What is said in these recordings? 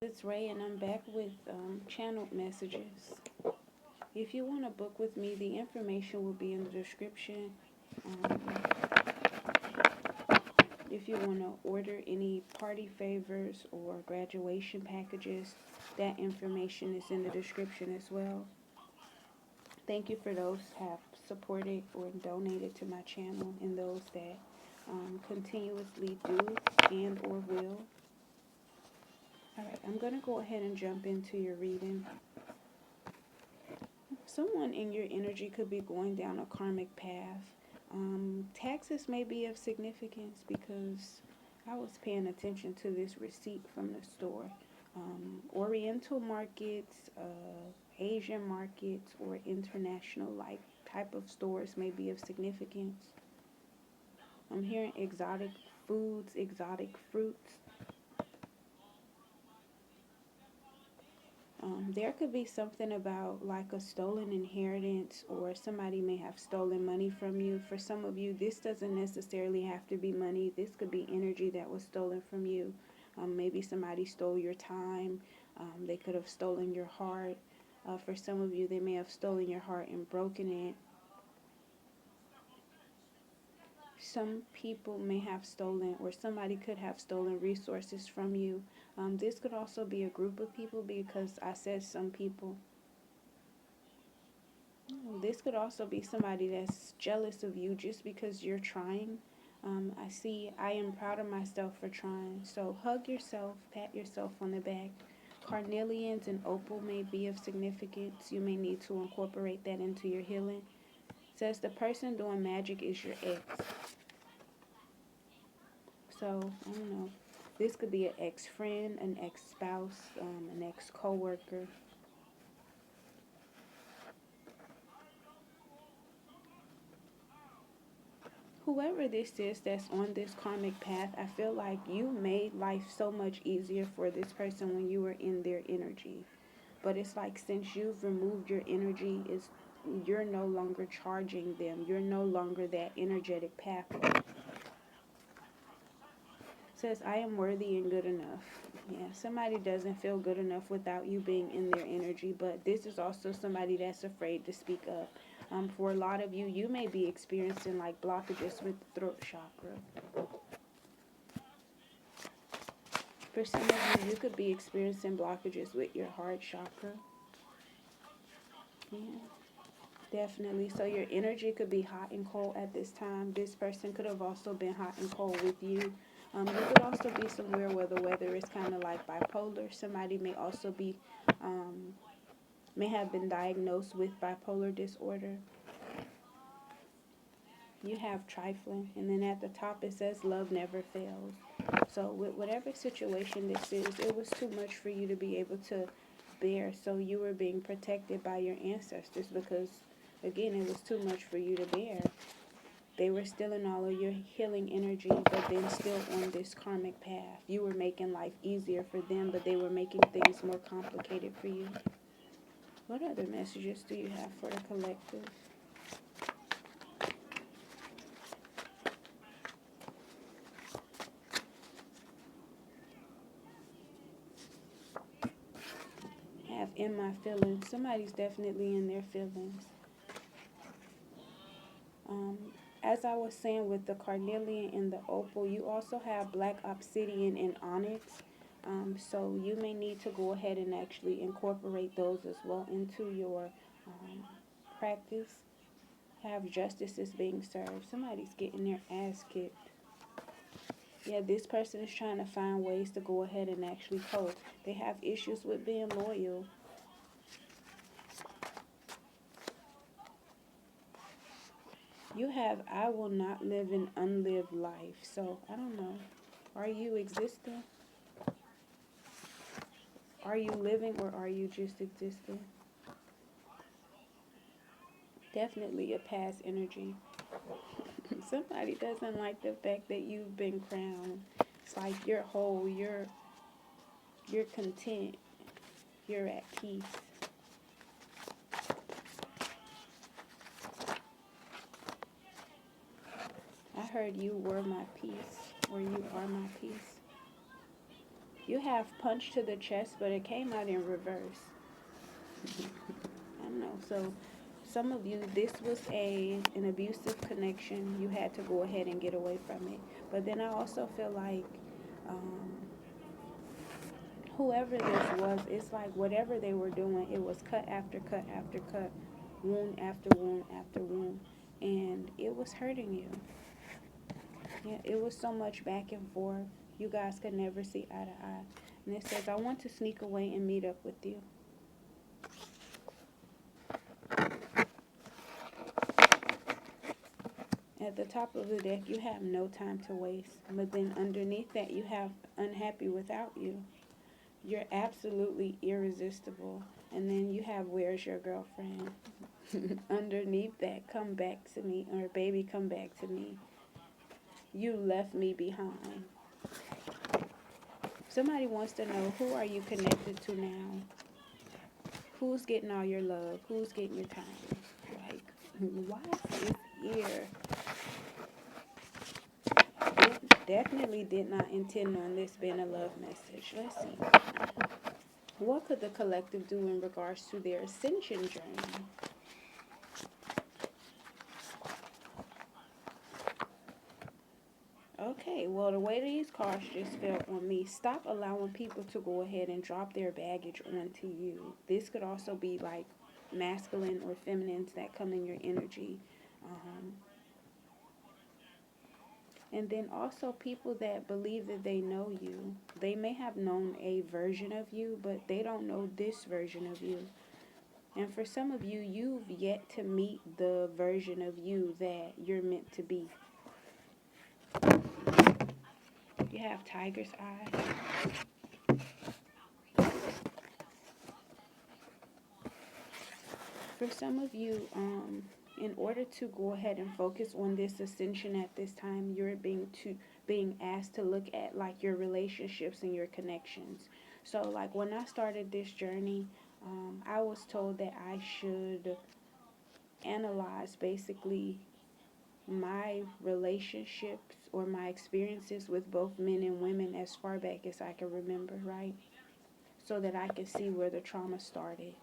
It's Ray, and I'm back with channeled messages. If you want to book with me, the information will be in the description. Um, if you want to order any party favors or graduation packages, that information is in the description as well. Thank you for those who have supported or donated to my channel, and those that continuously do and or will. Alright, I'm going to go ahead and jump into your reading. Someone in your energy could be going down a karmic path. Taxes may be of significance because I was paying attention to this receipt from the store. Oriental markets, Asian markets, or international like type of stores may be of significance. I'm hearing exotic foods, exotic fruits. There could be something about like a stolen inheritance, or somebody may have stolen money from you. For some of you, this doesn't necessarily have to be money. This could be energy that was stolen from you. Maybe somebody stole your time. They could have stolen your heart. For some of you, they may have stolen your heart and broken it. Some people may have stolen, or somebody could have stolen resources from you. This could also be a group of people, because I said some people. This could also be somebody that's jealous of you just because you're trying. I am proud of myself for trying. So hug yourself, pat yourself on the back. Carnelians and opal may be of significance. You may need to incorporate that into your healing. It says the person doing magic is your ex. So, I don't know. This could be an ex-friend, an ex-spouse, an ex-co-worker. Whoever this is that's on this karmic path, I feel like you made life so much easier for this person when you were in their energy. But it's like since you've removed your energy, you're no longer charging them. You're no longer that energetic pathway. Says, I am worthy and good enough. Yeah, somebody doesn't feel good enough without you being in their energy, but this is also somebody that's afraid to speak up. For a lot of you, you may be experiencing like blockages with the throat chakra. For some of you, you could be experiencing blockages with your heart chakra. Yeah, definitely. So your energy could be hot and cold at this time. This person could have also been hot and cold with you. You could also be somewhere where the weather is kind of like bipolar. Somebody may also be, may have been diagnosed with bipolar disorder. You have trifling, and then at the top it says love never fails. So with whatever situation this is, it was too much for you to be able to bear. So you were being protected by your ancestors because, again, it was too much for you to bear. They were stealing all of your healing energy, but then still on this karmic path. You were making life easier for them, but they were making things more complicated for you. What other messages do you have for the collective? Have in my feelings. Somebody's definitely in their feelings. As I was saying with the carnelian and the opal, you also have black obsidian and onyx. So you may need to go ahead and actually incorporate those as well into your practice. Have justice is being served. Somebody's getting their ass kicked. Yeah, this person is trying to find ways to go ahead and actually cope. They have issues with being loyal. You have, I will not live an unlived life. So, I don't know. Are you existing? Are you living, or are you just existing? Definitely a past energy. Somebody doesn't like the fact that you've been crowned. It's like you're whole, you're content, you're at peace. I heard you were my peace, or you are my peace. You have punch to the chest, but it came out in reverse. I don't know. So some of you, this was an abusive connection. You had to go ahead and get away from it. But then I also feel like um, whoever this was, it's like whatever they were doing, it was cut after cut after cut, wound after wound after wound, and it was hurting you. Yeah, it was so much back and forth. You guys could never see eye to eye. And it says, I want to sneak away and meet up with you. At the top of the deck, you have no time to waste. But then underneath that, you have unhappy without you. You're absolutely irresistible. And then you have where's your girlfriend? Underneath that, come back to me, or baby, come back to me. You left me behind. Somebody wants to know, who are you connected to now? Who's getting all your love? Who's getting your time? Like, why is here? Definitely did not intend on this being a love message. Let's see. What could the collective do in regards to their ascension journey? Okay, well, the way these cards just fell on me, stop allowing people to go ahead and drop their baggage onto you. This could also be like masculine or feminines that come in your energy. And then also people that believe that they know you. They may have known a version of you, but they don't know this version of you. And for some of you, you've yet to meet the version of you that you're meant to be. You have tiger's eye. For some of you, in order to go ahead and focus on this ascension at this time, you're being asked to look at like your relationships and your connections. So like when I started this journey, I was told that I should analyze basically my relationships or my experiences with both men and women as far back as I can remember, right? So that I can see where the trauma started.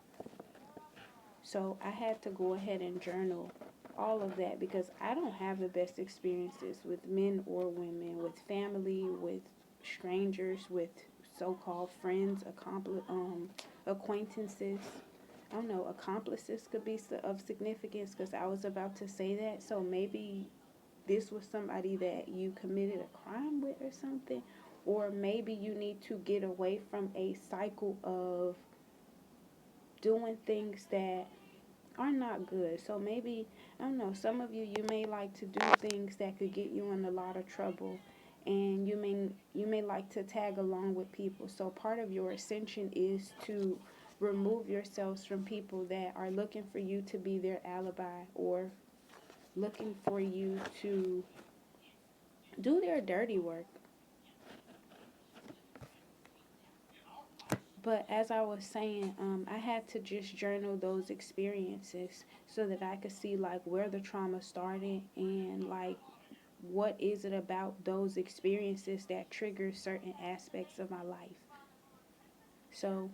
So I had to go ahead and journal all of that because I don't have the best experiences with men or women, with family, with strangers, with so-called friends, acquaintances. I don't know, accomplices could be of significance because I was about to say that. So maybe this was somebody that you committed a crime with or something. Or maybe you need to get away from a cycle of doing things that are not good. So maybe, I don't know, some of you may like to do things that could get you in a lot of trouble. And you may like to tag along with people. So part of your ascension is to remove yourselves from people that are looking for you to be their alibi or looking for you to do their dirty work. But as I was saying, I had to just journal those experiences so that I could see like where the trauma started and like what is it about those experiences that triggers certain aspects of my life. So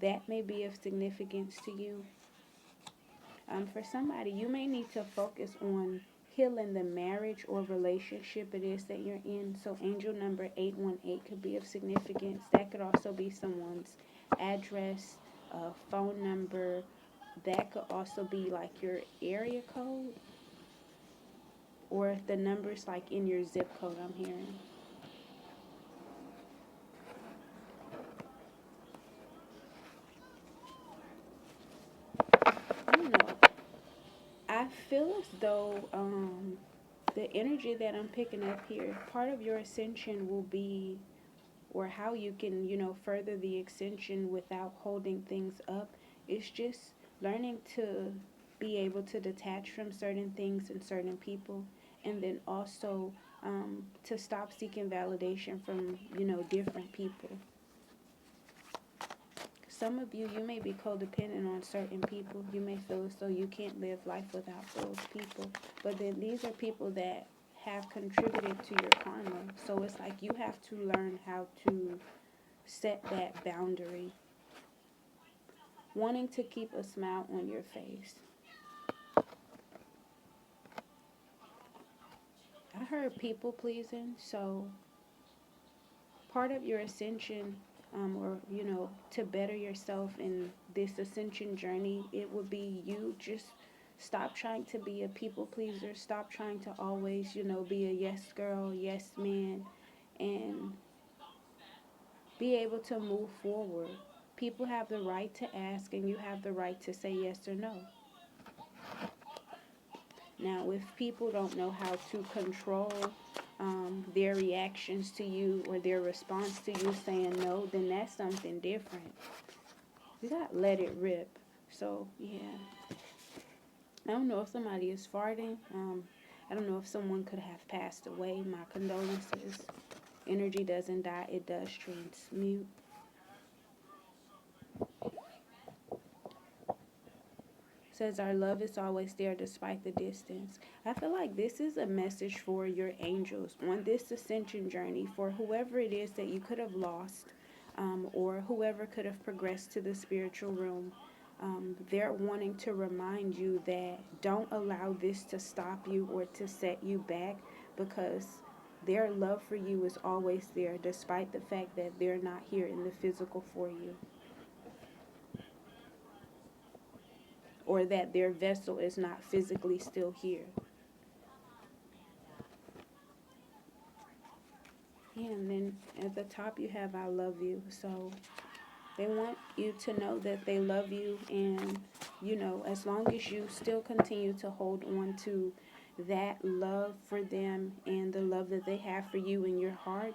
that may be of significance to you. For somebody, you may need to focus on healing the marriage or relationship it is that you're in. So angel number 818 could be of significance. That could also be someone's address, phone number. That could also be like your area code or the numbers like in your zip code, I'm hearing. I don't know. I feel as though the energy that I'm picking up here, part of your ascension will be, or how you can, further the ascension without holding things up, is just learning to be able to detach from certain things and certain people, and then also to stop seeking validation from, different people. Some of you may be codependent on certain people. You may feel as though you can't live life without those people. But then these are people that have contributed to your karma. So it's like you have to learn how to set that boundary. Wanting to keep a smile on your face. I heard people pleasing, so part of your ascension, or to better yourself in this ascension journey, it would be you just stop trying to be a people pleaser. Stop trying to always, be a yes girl, yes man, and be able to move forward. People have the right to ask, and you have the right to say yes or no. Now, if people don't know how to control their reactions to you or their response to you saying no, then that's something different. You gotta let it rip. So, yeah. I don't know if somebody is farting. I don't know if someone could have passed away. My condolences. Energy doesn't die, it does transmute. Says our love is always there despite the distance. I feel like this is a message for your angels on this ascension journey, for whoever it is that you could have lost, or whoever could have progressed to the spiritual realm. They're wanting to remind you that don't allow this to stop you or to set you back, because their love for you is always there despite the fact that they're not here in the physical for you, or that their vessel is not physically still here. Yeah, and then at the top you have I love you. So they want you to know that they love you, and as long as you still continue to hold on to that love for them and the love that they have for you in your heart,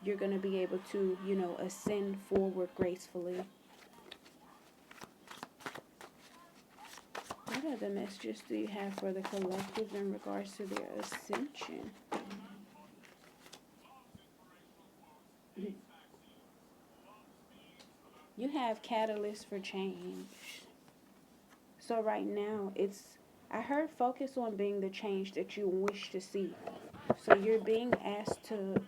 you're going to be able to, ascend forward gracefully. What other messages do you have for the collective in regards to their ascension? You have catalyst for change. So right now, I heard focus on being the change that you wish to see. So you're being asked to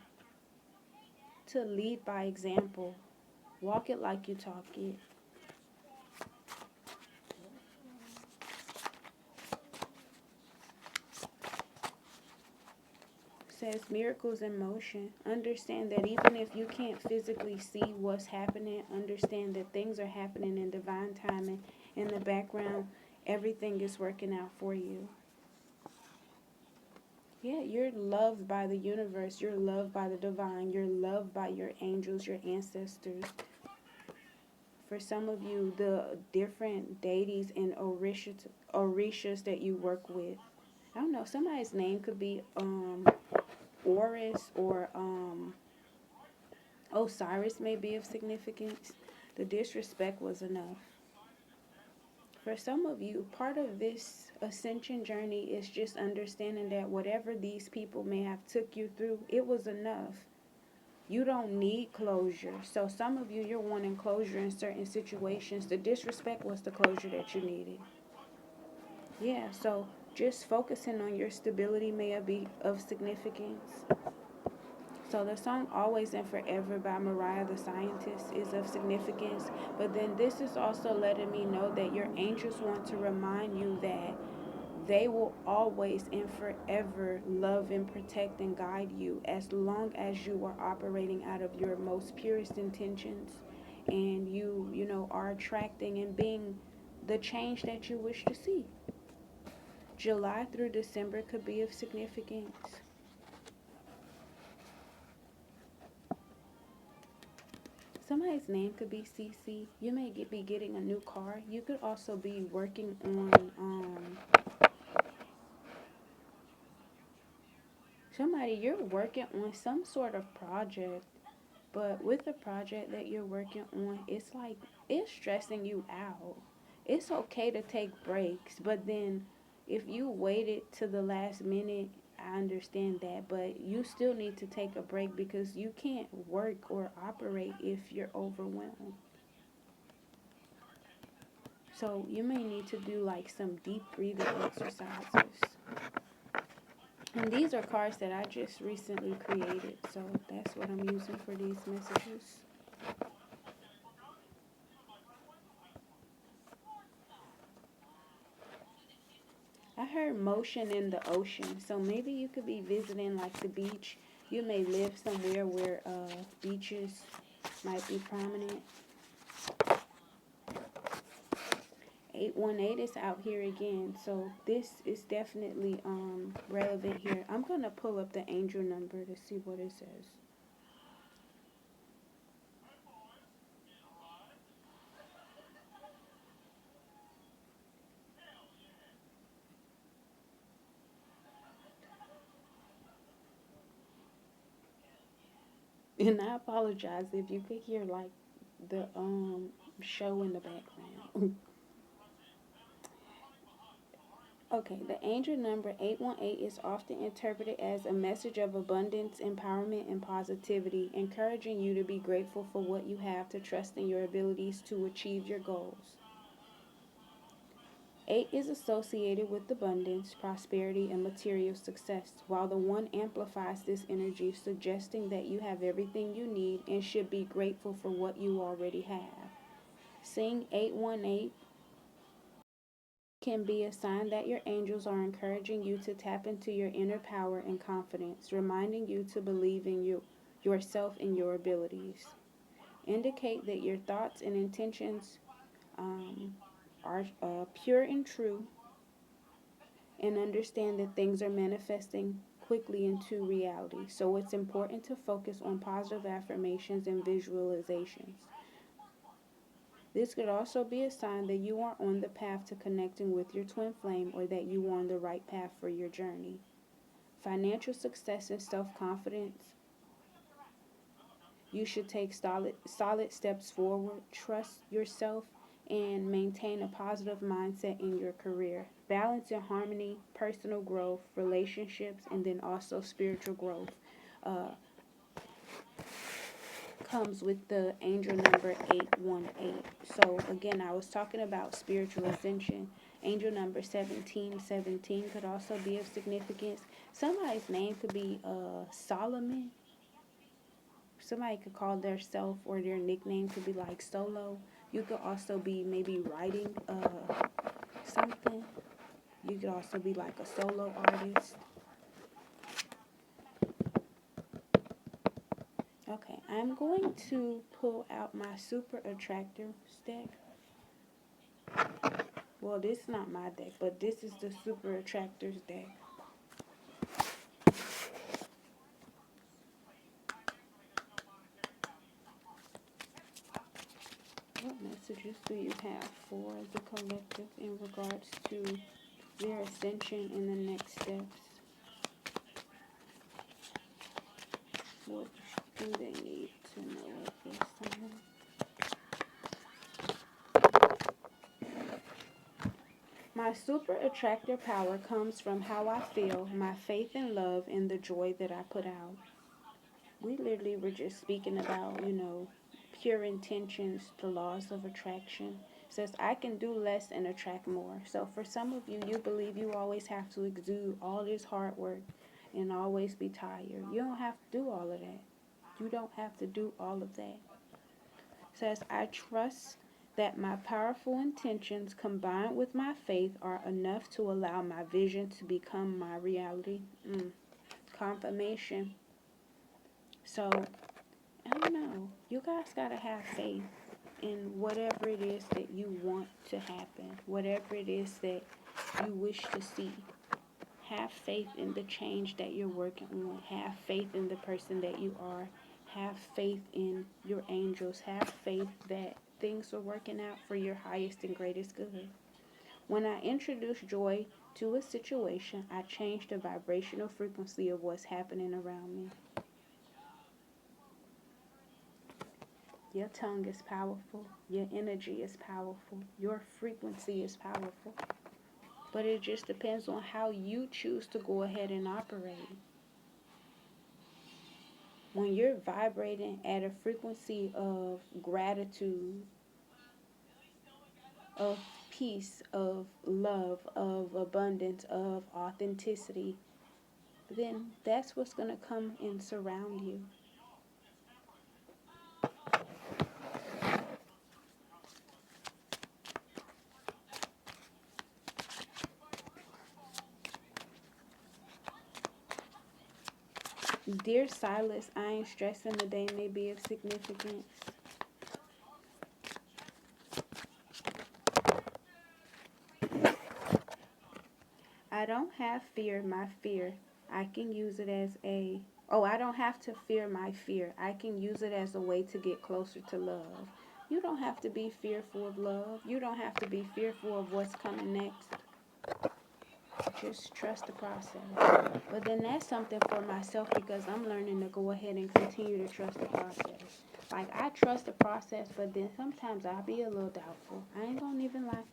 lead by example. Walk it like you talk it. Says miracles in motion. Understand that even if you can't physically see what's happening, understand that things are happening in divine timing. In the background, everything is working out for you. Yeah, you're loved by the universe. You're loved by the divine. You're loved by your angels, your ancestors. For some of you, the different deities and orishas that you work with. I don't know, somebody's name could be Horus, or Osiris may be of significance. The disrespect was enough. For some of you, part of this ascension journey is just understanding that whatever these people may have took you through, it was enough. You don't need closure. So some of you, you're wanting closure in certain situations. The disrespect was the closure that you needed. Yeah, so just focusing on your stability may be of significance. So the song Always and Forever by Mariah the Scientist is of significance. But then this is also letting me know that your angels want to remind you that they will always and forever love and protect and guide you as long as you are operating out of your most purest intentions, and you are attracting and being the change that you wish to see. July through December could be of significance. Somebody's name could be CC. You may be getting a new car. You could also be working on you're working on some sort of project, but with the project that you're working on, it's like it's stressing you out. It's okay to take breaks, but then if you waited to the last minute, I understand that, but you still need to take a break because you can't work or operate if you're overwhelmed. So you may need to do like some deep breathing exercises. And these are cards that I just recently created, so that's what I'm using for these messages. I heard motion in the ocean, so maybe you could be visiting like the beach. You may live somewhere where beaches might be prominent. 818 is out here again, so this is definitely relevant here. I'm gonna pull up the angel number to see what it says. And I apologize if you could hear like the show in the background. Okay, the angel number 818 is often interpreted as a message of abundance, empowerment, and positivity, encouraging you to be grateful for what you have, to trust in your abilities to achieve your goals. 8 is associated with abundance, prosperity, and material success, while the 1 amplifies this energy, suggesting that you have everything you need and should be grateful for what you already have. Seeing 818 can be a sign that your angels are encouraging you to tap into your inner power and confidence, reminding you to believe in yourself and your abilities. Indicate that your thoughts and intentions are pure and true, and understand that things are manifesting quickly into reality. So it's important to focus on positive affirmations and visualizations. This could also be a sign that you are on the path to connecting with your twin flame, or that you are on the right path for your journey. Financial success and self-confidence. You should take solid steps forward, trust yourself, and maintain a positive mindset in your career. Balance and harmony, personal growth, relationships, and then also spiritual growth uh, comes with the angel number 818. So again, I was talking about spiritual ascension. Angel number 1717 could also be of significance. Somebody's name could be Solomon. Somebody could call their self, or their nickname could be like Solo. You could also be maybe writing something. You could also be like a solo artist. Okay, I'm going to pull out my super attractor deck. Well, this is not my deck, but this is the super attractors deck. What messages do you have for the collective in regards to their ascension and the next steps? What do they need to know at this time? My super attractor power comes from how I feel, my faith and love, and the joy that I put out. We literally were just speaking about, pure intentions, the laws of attraction. It says, I can do less and attract more. So for some of you, you believe you always have to exude all this hard work and always be tired. You don't have to do all of that. You don't have to do all of that. It says, I trust that my powerful intentions combined with my faith are enough to allow my vision to become my reality. Confirmation. So, I don't know. You guys got to have faith in whatever it is that you want to happen, whatever it is that you wish to see. Have faith in the change that you're working on. Have faith in the person that you are. Have faith in your angels. Have faith that things are working out for your highest and greatest good. When I introduce joy to a situation, I change the vibrational frequency of what's happening around me. Your tongue is powerful. Your energy is powerful. Your frequency is powerful. But it just depends on how you choose to go ahead and operate. When you're vibrating at a frequency of gratitude, of peace, of love, of abundance, of authenticity, then that's what's going to come and surround you. Dear Silas, I ain't stressing the day may be of significance. I don't have fear, my fear. I can use it as a... Oh, I don't have to fear my fear. I can use it as a way to get closer to love. You don't have to be fearful of love. You don't have to be fearful of what's coming next. Just trust the process. But then that's something for myself, because I'm learning to go ahead and continue to trust the process. Like, I trust the process, but then sometimes I'll be a little doubtful. I ain't gonna even lie.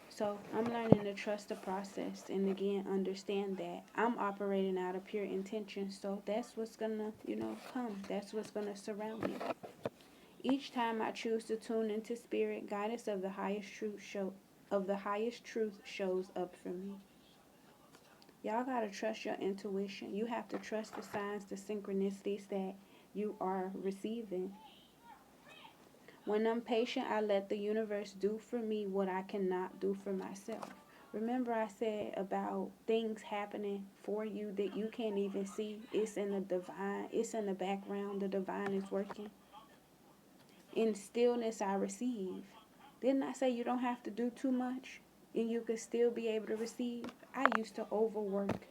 So I'm learning to trust the process, and again, understand that I'm operating out of pure intention. So that's what's gonna, come. That's what's gonna surround me. Each time I choose to tune into spirit, guidance of the highest truth shows up for me. Y'all gotta trust your intuition. You have to trust the signs, the synchronicities that you are receiving. When I'm patient, I let the universe do for me what I cannot do for myself. Remember I said about things happening for you that you can't even see? It's in the divine. It's in the background. The divine is working. In stillness, I receive. Didn't I say you don't have to do too much and you could still be able to receive? I used to overwork.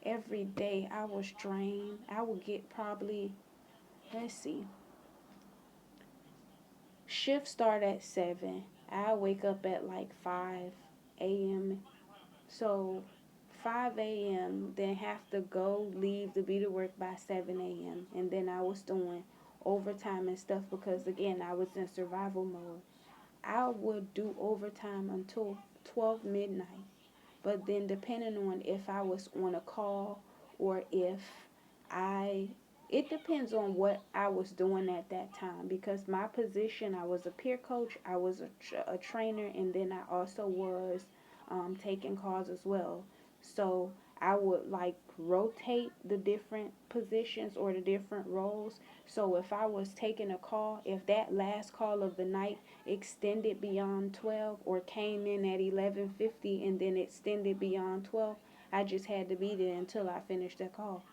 Every day I was drained. I would get probably, let's see, shift start at 7. I wake up at like 5 a.m. So 5 a.m. then have to leave to be to work by 7 a.m. And then I was doing overtime and stuff because, again, I was in survival mode. I would do overtime until 12 midnight. But then depending on if I was on a call or if it depends on what I was doing at that time, because my position, I was a peer coach, I was a trainer, and then I also was taking calls as well. So I would like rotate the different positions or the different roles. So if I was taking a call, if that last call of the night extended beyond 12 or came in at 11:50 and then extended beyond 12, I just had to be there until I finished the call.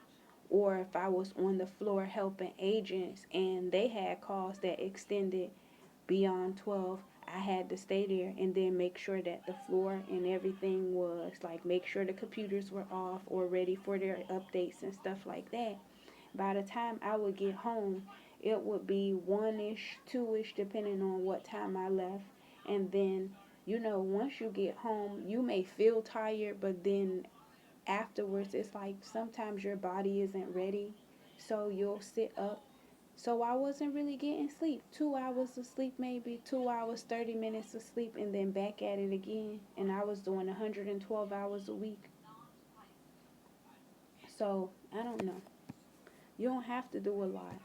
Or if I was on the floor helping agents and they had calls that extended beyond 12, I had to stay there and then make sure that the floor and everything was like, make sure the computers were off or ready for their updates and stuff like that. By the time I would get home, it would be 1-ish, 2-ish, depending on what time I left. And then, once you get home, you may feel tired, but then afterwards, it's like sometimes your body isn't ready, so you'll sit up. So I wasn't really getting sleep. 2 hours of sleep, maybe 2 hours, 30 minutes of sleep, and then back at it again. And I was doing 112 hours a week. So I don't know. You don't have to do a lot.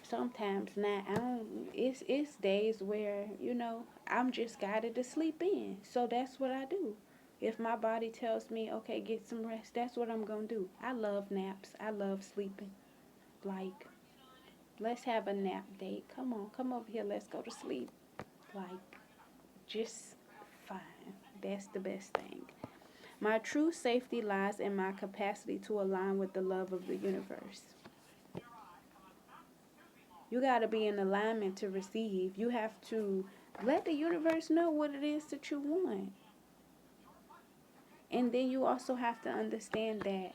Sometimes now I don't. It's days where I'm just guided to sleep in. So that's what I do. If my body tells me, okay, get some rest, that's what I'm gonna do. I love naps. I love sleeping. Like, let's have a nap date. Come on, come over here. Let's go to sleep. Like, just fine. That's the best thing. My true safety lies in my capacity to align with the love of the universe. You got to be in alignment to receive. You have to let the universe know what it is that you want. And then you also have to understand that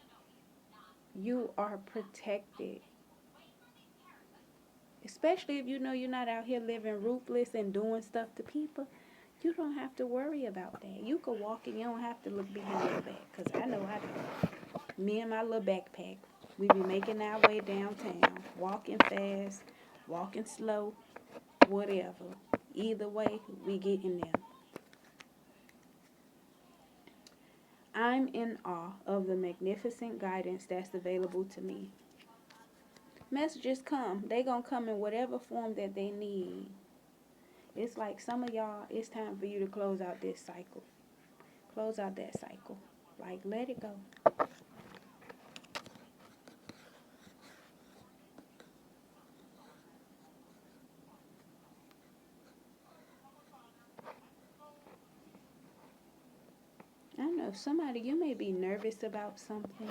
you are protected. Especially if you know you're not out here living ruthless and doing stuff to people. You don't have to worry about that. You could walk and you don't have to look behind your back. Because I know I do. Me and my little backpack, we be making our way downtown. Walking fast, walking slow, whatever. Either way, we get in there. I'm in awe of the magnificent guidance that's available to me. Messages come. They gonna come in whatever form that they need. It's like some of y'all, it's time for you to close out this cycle. Close out that cycle. Like, let it go. I know know, somebody, you may be nervous about something.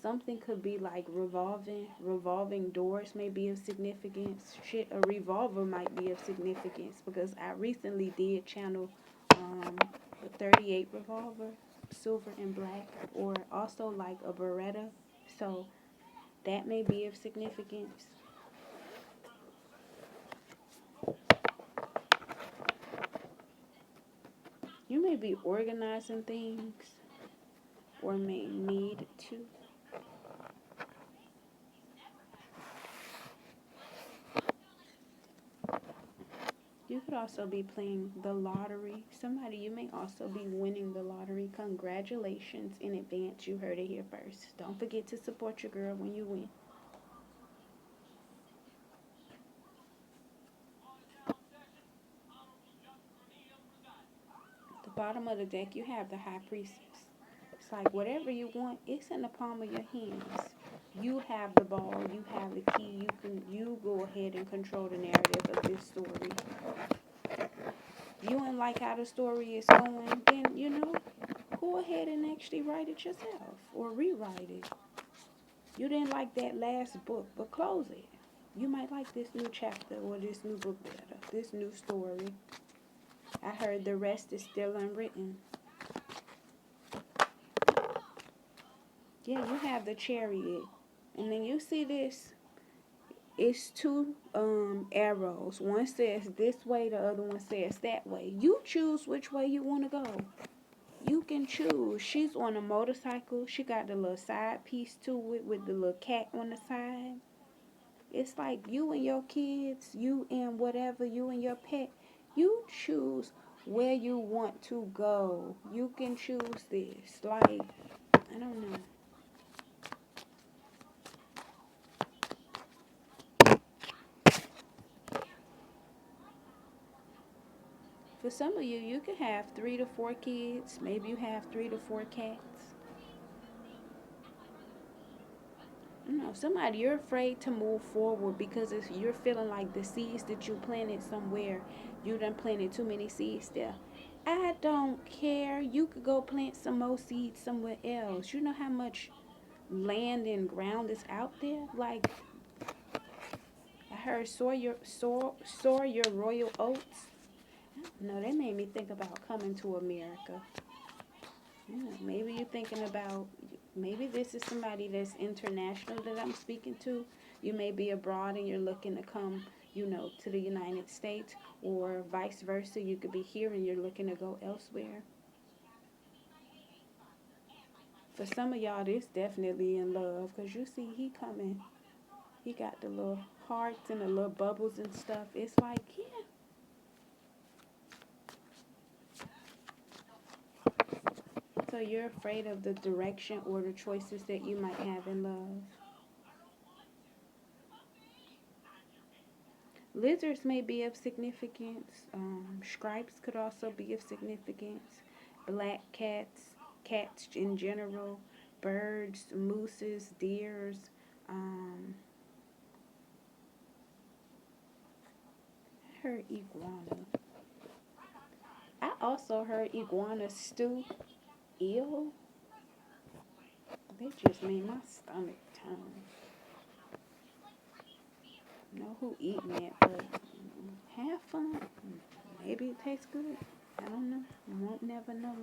Something could be like revolving doors may be of significance. Shit, a revolver might be of significance, because I recently did channel the 38 revolver, silver and black, or also like a Beretta. So that may be of significance. You may be organizing things, or may need to. You could also be playing the lottery. Somebody, you may also be winning the lottery. Congratulations in advance. You heard it here first. Don't forget to support your girl when you win. At the bottom of the deck, you have the High Priestess. It's like whatever you want, it's in the palm of your hands. You have the ball. You have the key. You go ahead and control the narrative of this story. If you don't like how the story is going, then, go ahead and actually write it yourself or rewrite it. You didn't like that last book, but close it. You might like this new chapter or this new book better, this new story. I heard the rest is still unwritten. Yeah, you have the Chariot. And then you see this, it's two arrows. One says this way, the other one says that way. You choose which way you want to go. You can choose. She's on a motorcycle. She got the little side piece to it with the little cat on the side. It's like you and your kids, you and whatever, you and your pet, you choose where you want to go. You can choose this. Like, I don't know. For some of you, you could have 3 to 4 kids. Maybe you have 3 to 4 cats. Somebody, you're afraid to move forward because you're feeling like the seeds that you planted somewhere, you done planted too many seeds there. I don't care. You could go plant some more seeds somewhere else. You know how much land and ground is out there? Like, I heard soar your royal oats. No, that made me think about coming to America. Maybe you're thinking about, maybe this is somebody that's international that I'm speaking to. You may be abroad and you're looking to come, to the United States, or vice versa. You could be here and you're looking to go elsewhere. For some of y'all, this definitely in love, because you see he coming. He got the little hearts and the little bubbles and stuff. It's like, yeah. So you're afraid of the direction or the choices that you might have in love. Lizards may be of significance. Stripes could also be of significance. Black cats, cats in general, birds, mooses, deers. I heard iguana. I also heard iguana stew. Ew. They just made my stomach turn. Know who eating it, but have fun. Maybe it tastes good. I don't know. You won't never know.